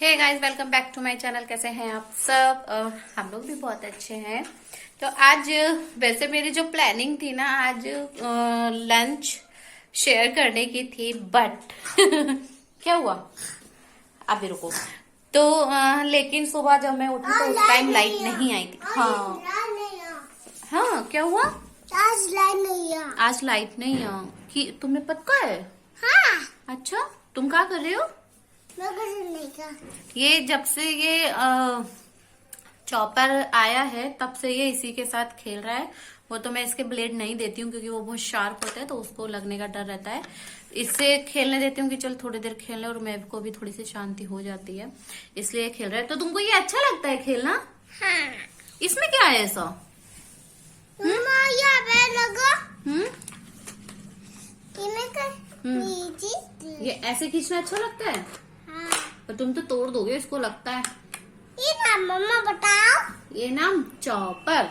Hey guys, welcome back to my channel. कैसे हैं आप सब? हम लोग भी बहुत अच्छे हैं। तो आज वैसे मेरी जो प्लानिंग थी ना, आज लंच शेयर करने की थी, बट क्या हुआ? अभी रुको। तो लेकिन सुबह जब मैं उठी तो उस टाइम लाइट नहीं आई थी। हाँ हाँ, क्या हुआ? आज लाइट नहीं है। आज लाइट नहीं आ कि तुम्हें पता है? हाँ, अच्छा, तुम क्या कर रहे हो? मैं कुछ नहीं कर। ये जब से ये चॉपर आया है तब से ये इसी के साथ खेल रहा है। वो तो मैं इसके ब्लेड नहीं देती हूँ क्योंकि वो बहुत शार्प होता है, तो उसको लगने का डर रहता है। इससे खेलने देती हूँ कि चल थोड़ी देर खेल ले, और मैं को भी थोड़ी सी शांति हो जाती है, इसलिए खेल रहा है। तो तुमको ये अच्छा लगता है खेलना? हाँ, इसमें क्या है ऐसा? मम्मा यहाँ पे लगा। हम्म इन्हें कर नीचे। ये ऐसे खींचना अच्छा लगता है? हाँ, पर तुम तो तोड़ दोगे इसको, लगता है। ये नाम मम्मा बताओ। ये नाम चॉपर।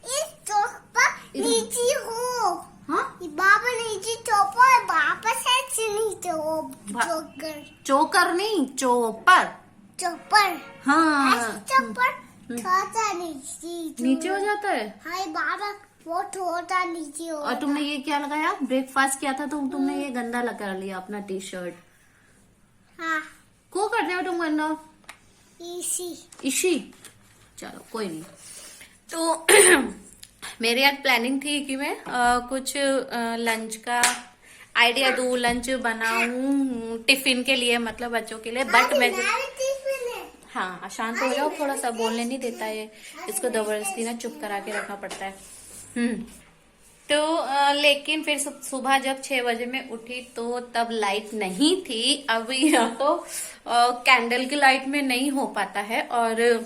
इस चौक पर नीचे हो। हाँ, ये बाबा नीचे चौपर वापस है नीचे हो। चौकर चोकर नहीं, चोपर। चौपर। हाँ, चौपर थोड़ा सा नीचे नीचे हो जाता है। हाय बाबा, वो थोड़ा नीचे हो। और तुमने ये क्या लगाया? ब्रेकफास्ट किया था तो तुमने ये गंदा लगा लिया अपना टी शर्ट। हाँ, को कर रहे हो तुम गंदा? इसी इशी, चलो कोई नहीं। तो मेरी आज प्लानिंग थी कि मैं कुछ लंच का आइडिया दूं, लंच बनाऊं टिफिन के लिए, मतलब बच्चों के लिए। बट मैं हाँ, शांत हो जाओ, थोड़ा सा बोलने नहीं देता है इसको, जबरदस्ती ना चुप करा के रखना पड़ता है। तो लेकिन फिर सुबह जब 6 बजे मैं उठी तो तब लाइट नहीं थी। अब यहाँ तो कैंडल की लाइट में नहीं हो पाता है, और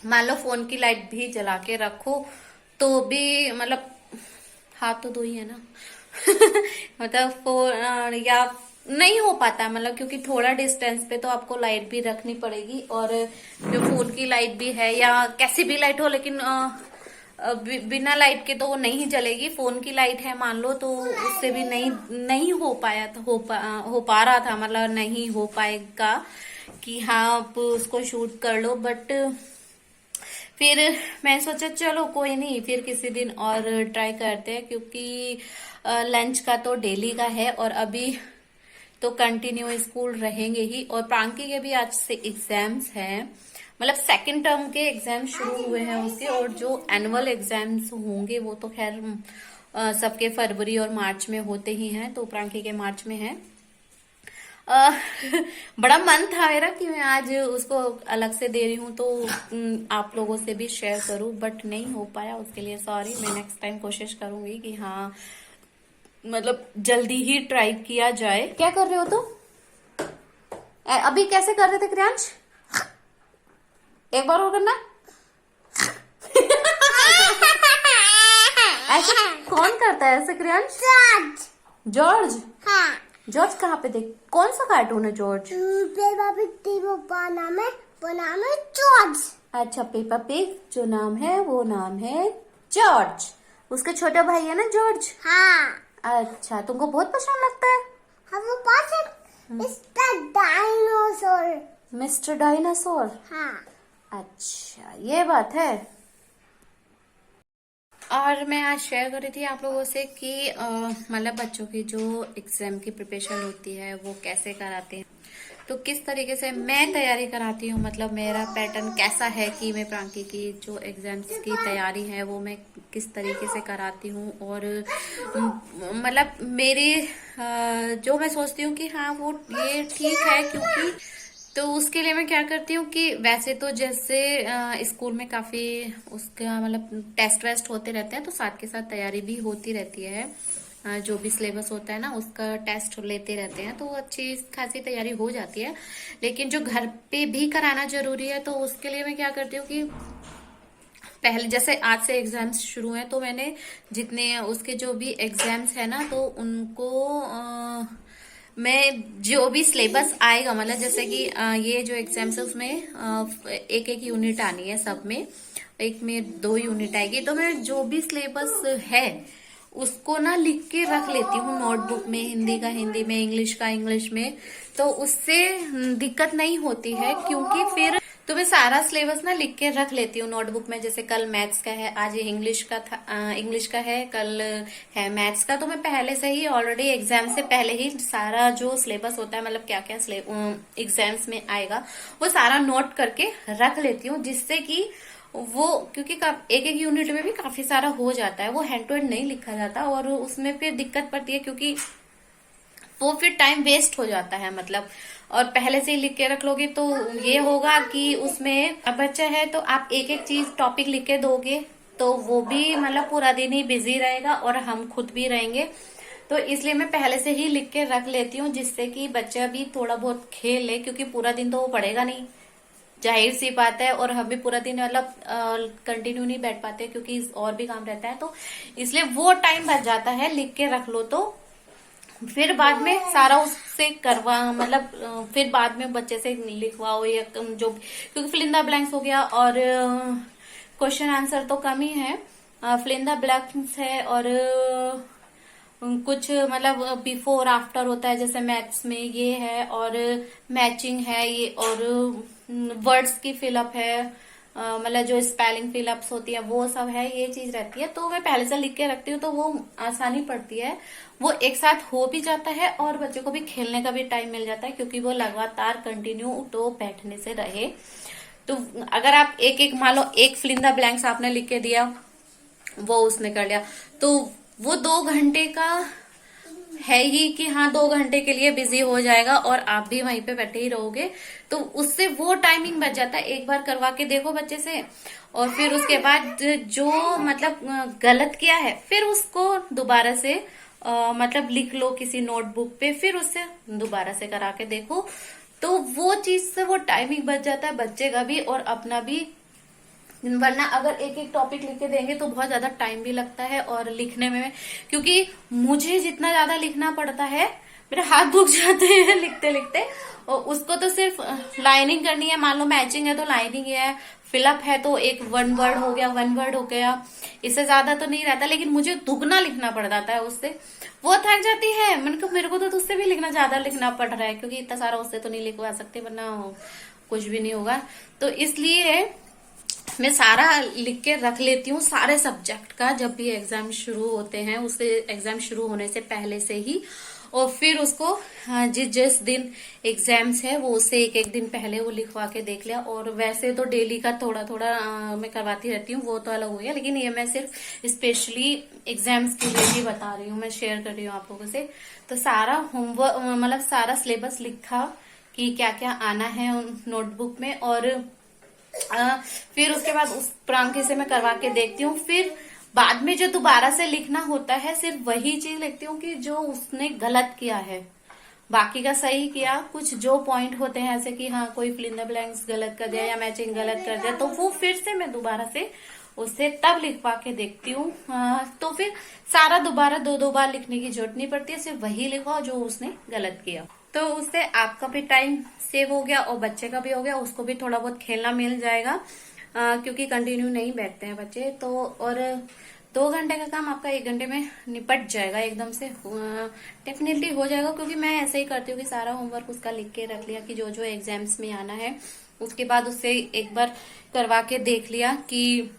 मान लो फोन की लाइट भी जला के रखो तो भी मतलब हाथ तो दो ही है ना मतलब फोन या नहीं हो पाता, मतलब क्योंकि थोड़ा डिस्टेंस पे तो आपको लाइट भी रखनी पड़ेगी, और जो फोन की लाइट भी है या कैसी भी लाइट हो, लेकिन बिना लाइट के तो वो नहीं जलेगी। फोन की लाइट है मान लो, तो उससे भी नहीं हो पाया था, हो पा रहा था, मतलब नहीं हो पाएगा कि हाँ आप उसको शूट कर लो। बट फिर मैं सोचा चलो कोई नहीं, फिर किसी दिन और ट्राई करते हैं, क्योंकि लंच का तो डेली का है, और अभी तो कंटिन्यू स्कूल रहेंगे ही। और प्रांकी के भी आज से एग्जाम्स हैं, मतलब सेकंड टर्म के एग्जाम शुरू हुए हैं उसके, और जो एनुअल एग्जाम्स होंगे वो तो खैर सबके फरवरी और मार्च में होते ही हैं, तो प्रांकी के मार्च में है। बड़ा मन था मेरा कि मैं आज उसको अलग से दे रही हूँ तो आप लोगों से भी शेयर करूं, बट नहीं हो पाया, उसके लिए सॉरी। मैं नेक्स्ट टाइम कोशिश करूंगी कि हाँ मतलब जल्दी ही ट्राई किया जाए। क्या कर रहे हो तुम? अभी कैसे कर रहे थे क्रियांश? एक बार और करना। ऐसे कौन करता है ऐसे क्रियांश? जॉर्ज। हाँ, जॉर्ज कहाँ पे? देख, कौन सा कार्टून है जॉर्ज? नाम है जॉर्ज। अच्छा, पेपा पिग जो नाम है वो नाम है जॉर्ज। उसका छोटा भाई है ना जॉर्ज? हाँ, अच्छा, तुमको बहुत पसंद लगता है? हम वो पास है मिस्टर डायनासोर। Mister dinosaur. हाँ, अच्छा, ये बात है। और मैं आज शेयर कर रही थी आप लोगों से कि मतलब बच्चों की जो एग्जाम की प्रिपरेशन होती है वो कैसे कराते हैं, तो किस तरीके से मैं तैयारी कराती हूँ, मतलब मेरा पैटर्न कैसा है कि मैं प्रांकी की जो एग्जाम्स की तैयारी है वो मैं किस तरीके से कराती हूँ। और मतलब मेरी जो मैं सोचती हूँ कि हाँ वो ये ठीक है, क्योंकि तो उसके लिए मैं क्या करती हूँ कि वैसे तो जैसे स्कूल में काफी उसका मतलब टेस्ट वेस्ट होते रहते हैं, तो साथ के साथ तैयारी भी होती रहती है। जो भी सिलेबस होता है ना उसका टेस्ट लेते रहते हैं, तो अच्छी खासी तैयारी हो जाती है। लेकिन जो घर पे भी कराना जरूरी है, तो उसके लिए मैं क्या करती हूँ कि पहले जैसे आज से एग्जाम्स शुरू हैं, तो मैंने जितने उसके जो भी एग्जाम्स है ना, तो उनको मैं जो भी सिलेबस आएगा, मतलब जैसे कि ये जो एग्जाम्स है उसमें एक एक यूनिट आनी है, सब में एक में 2 यूनिट आएगी, तो मैं जो भी सिलेबस है उसको ना लिख के रख लेती हूँ नोटबुक में, हिंदी का हिंदी में, इंग्लिश का इंग्लिश में। तो उससे दिक्कत नहीं होती है, क्योंकि फिर तो मैं सारा सिलेबस ना लिख के रख लेती हूँ नोटबुक में। जैसे कल मैथ्स का है, आज इंग्लिश का था, इंग्लिश का है, कल है मैथ्स का, तो मैं पहले से ही ऑलरेडी एग्जाम से पहले ही सारा जो सिलेबस होता है, मतलब क्या क्या एग्जाम्स में आएगा, वो सारा नोट करके रख लेती हूँ, जिससे कि वो, क्योंकि एक एक यूनिट में भी काफी सारा हो जाता है, वो हैंड टू हैंड नहीं लिखा जाता और उसमें फिर दिक्कत पड़ती है, क्योंकि वो फिर टाइम वेस्ट हो जाता है मतलब। और पहले से ही लिख के रख लोगे तो ये होगा कि उसमें अब बच्चा है तो आप एक एक चीज टॉपिक लिख के दोगे तो वो भी मतलब पूरा दिन ही बिजी रहेगा और हम खुद भी रहेंगे। तो इसलिए मैं पहले से ही लिख के रख लेती हूँ, जिससे कि बच्चा भी थोड़ा बहुत खेल ले, क्योंकि पूरा दिन तो वो पढ़ेगा नहीं, जाहिर सी बात है। और हम भी पूरा दिन मतलब कंटिन्यू नहीं बैठ पाते, क्योंकि और भी काम रहता है, तो इसलिए वो टाइम बच जाता है। लिख के रख लो तो फिर बाद में सारा उससे करवा, मतलब फिर बाद में बच्चे से लिखवाओ या जो, क्योंकि फिल इन द ब्लैंक्स हो गया और क्वेश्चन आंसर तो कम ही है, फिल इन द ब्लैंक्स है और कुछ मतलब बिफोर आफ्टर होता है, जैसे मैथ्स में ये है, और मैचिंग है ये, और वर्ड्स की फिलअप है, मतलब जो स्पेलिंग फिलअप्स होती है वो सब है, ये चीज रहती है। तो मैं पहले से लिख के रखती हूँ तो वो आसानी पड़ती है, वो एक साथ हो भी जाता है और बच्चे को भी खेलने का भी टाइम मिल जाता है, क्योंकि वो लगातार कंटिन्यू तो बैठने से रहे। तो अगर आप एक एक मान लो एक फिल इन द ब्लैंक्स आपने लिख के दिया, वो उसने कर लिया, तो वो 2 घंटे का है ही कि हाँ 2 घंटे के लिए बिजी हो जाएगा और आप भी वहीं पे बैठे ही रहोगे, तो उससे वो टाइमिंग बच जाता है। एक बार करवा के देखो बच्चे से, और फिर उसके बाद जो मतलब गलत किया है फिर उसको दोबारा से मतलब लिख लो किसी नोटबुक पे, फिर उससे दोबारा से करा के देखो, तो वो चीज से वो टाइमिंग बच जाता है बच्चे का भी और अपना भी। वरना अगर एक एक टॉपिक लिख के देंगे तो बहुत ज्यादा टाइम भी लगता है और लिखने में, क्योंकि मुझे जितना ज्यादा लिखना पड़ता है मेरे हाथ दुख जाते हैं लिखते लिखते। और उसको तो सिर्फ लाइनिंग करनी है, मान लो मैचिंग है तो लाइनिंग है, फिलअप है तो एक 1 वर्ड हो गया, 1 वर्ड हो गया, इससे ज्यादा तो नहीं रहता। लेकिन मुझे दुगना लिखना पड़ जाता है उससे, वो थक जाती है। मेरे को तो उससे भी लिखना ज्यादा लिखना पड़ रहा है, क्योंकि इतना सारा उससे तो नहीं लिखवा सकते, वरना कुछ भी नहीं होगा। तो इसलिए मैं सारा लिख के रख लेती हूँ सारे सब्जेक्ट का, जब भी एग्जाम शुरू होते हैं उससे एग्जाम शुरू होने से पहले से ही। और फिर उसको जिस दिन एग्जाम्स है वो उससे एक एक दिन पहले वो लिखवा के देख लिया। और वैसे तो डेली का थोड़ा थोड़ा मैं करवाती रहती हूँ, वो तो अलग हो गया, लेकिन ये मैं सिर्फ स्पेशली एग्जाम्स के लिए ही बता रही हूँ, मैं शेयर कर रही हूँ आप लोगों से। तो सारा होमवर्क मतलब सारा सिलेबस लिखा कि क्या क्या आना है नोटबुक में, और फिर उसके बाद उस प्रांकी से मैं करवा के देखती हूँ। फिर बाद में जो दोबारा से लिखना होता है सिर्फ वही चीज लिखती हूँ कि जो उसने गलत किया है, बाकी का सही किया। कुछ जो पॉइंट होते हैं ऐसे कि हाँ कोई फिल इन द ब्लैंक्स गलत कर दिया या मैचिंग गलत कर दिया, तो वो फिर से मैं दोबारा से उससे तब लिखवा के देखती हूँ। तो फिर सारा दोबारा 2-2 बार लिखने की जरूरत नहीं पड़ती है, सिर्फ वही लिखो जो उसने गलत किया। तो उससे आपका भी टाइम सेव हो गया और बच्चे का भी हो गया, उसको भी थोड़ा बहुत खेलना मिल जाएगा, क्योंकि कंटिन्यू नहीं बैठते हैं बच्चे। तो और 2 घंटे का काम आपका 1 घंटे में निपट जाएगा, एकदम से डेफिनेटली हो जाएगा। क्योंकि मैं ऐसे ही करती हूँ कि सारा होमवर्क उसका लिख के रख लिया कि जो जो एग्जाम्स में आना है, उसके बाद उससे एक बार करवा के देख लिया कि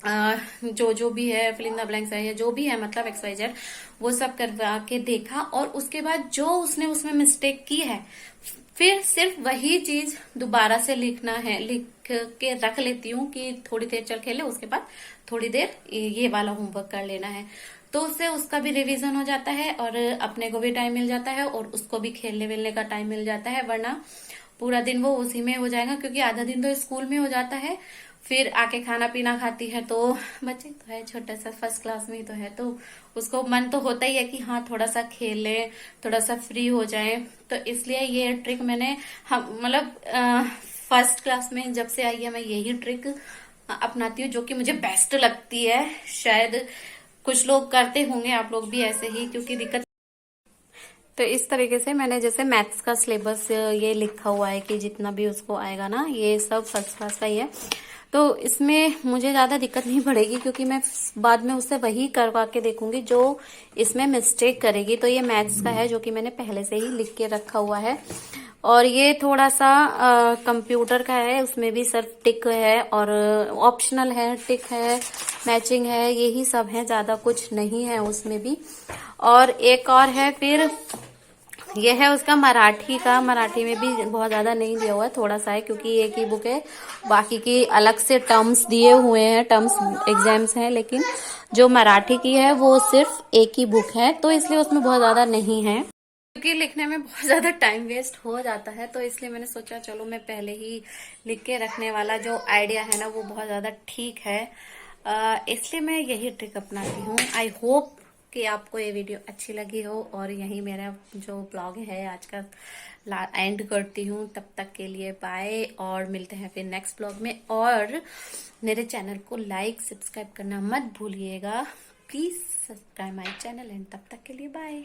जो जो भी है फिल इन द ब्लैंक्स है या जो भी है, मतलब XYZ, वो सब करवा के देखा। और उसके बाद जो उसने उसमें मिस्टेक की है फिर सिर्फ वही चीज दोबारा से लिखना है, लिख के रख लेती हूँ कि थोड़ी देर चल खेले, उसके बाद थोड़ी देर ये वाला होमवर्क कर लेना है। तो उससे उसका भी रिवीजन हो जाता है और अपने को भी टाइम मिल जाता है और उसको भी खेलने वेलने का टाइम मिल जाता है, वरना पूरा दिन वो उसी में हो जाएगा। क्योंकि आधा दिन तो स्कूल में हो जाता है, फिर आके खाना पीना खाती है, तो बच्चे तो है छोटा सा, फर्स्ट क्लास में ही तो है, तो उसको मन तो होता ही है कि हाँ थोड़ा सा खेले, थोड़ा सा फ्री हो जाए। तो इसलिए ये ट्रिक मैंने मतलब फर्स्ट क्लास में जब से आई है मैं यही ट्रिक अपनाती हूँ, जो कि मुझे बेस्ट लगती है। शायद कुछ लोग करते होंगे, आप लोग भी ऐसे ही, क्योंकि दिक्कत। तो इस तरीके से मैंने जैसे मैथ्स का सिलेबस ये लिखा हुआ है कि जितना भी उसको आएगा ना, ये सब फर्स्ट क्लास का ही है। तो इसमें मुझे ज्यादा दिक्कत नहीं पड़ेगी क्योंकि मैं बाद में उससे वही करवा के देखूंगी जो इसमें मिस्टेक करेगी। तो ये मैथ्स का है जो कि मैंने पहले से ही लिख के रखा हुआ है। और ये थोड़ा सा कंप्यूटर का है, उसमें भी सिर्फ टिक है और ऑप्शनल है, टिक है, मैचिंग है, यही सब है, ज्यादा कुछ नहीं है उसमें भी। और एक और है फिर ये है उसका मराठी का। मराठी में भी बहुत ज्यादा नहीं दिया हुआ है, थोड़ा सा है क्योंकि एक ही बुक है, बाकी की अलग से टर्म्स दिए हुए हैं, टर्म्स एग्जाम्स हैं, लेकिन जो मराठी की है वो सिर्फ एक ही बुक है, तो इसलिए उसमें बहुत ज्यादा नहीं है। क्योंकि लिखने में बहुत ज्यादा टाइम वेस्ट हो जाता है, तो इसलिए मैंने सोचा चलो मैं पहले ही लिख के रखने वाला जो आइडिया है ना वो बहुत ज्यादा ठीक है, इसलिए मैं यही ट्रिक अपनाती हूँ। आई होप कि आपको ये वीडियो अच्छी लगी हो, और यही मेरा जो ब्लॉग है आज का एंड करती हूँ। तब तक के लिए बाय, और मिलते हैं फिर नेक्स्ट ब्लॉग में। और मेरे चैनल को लाइक सब्सक्राइब करना मत भूलिएगा, please subscribe my channel, and तब तक के लिए बाय।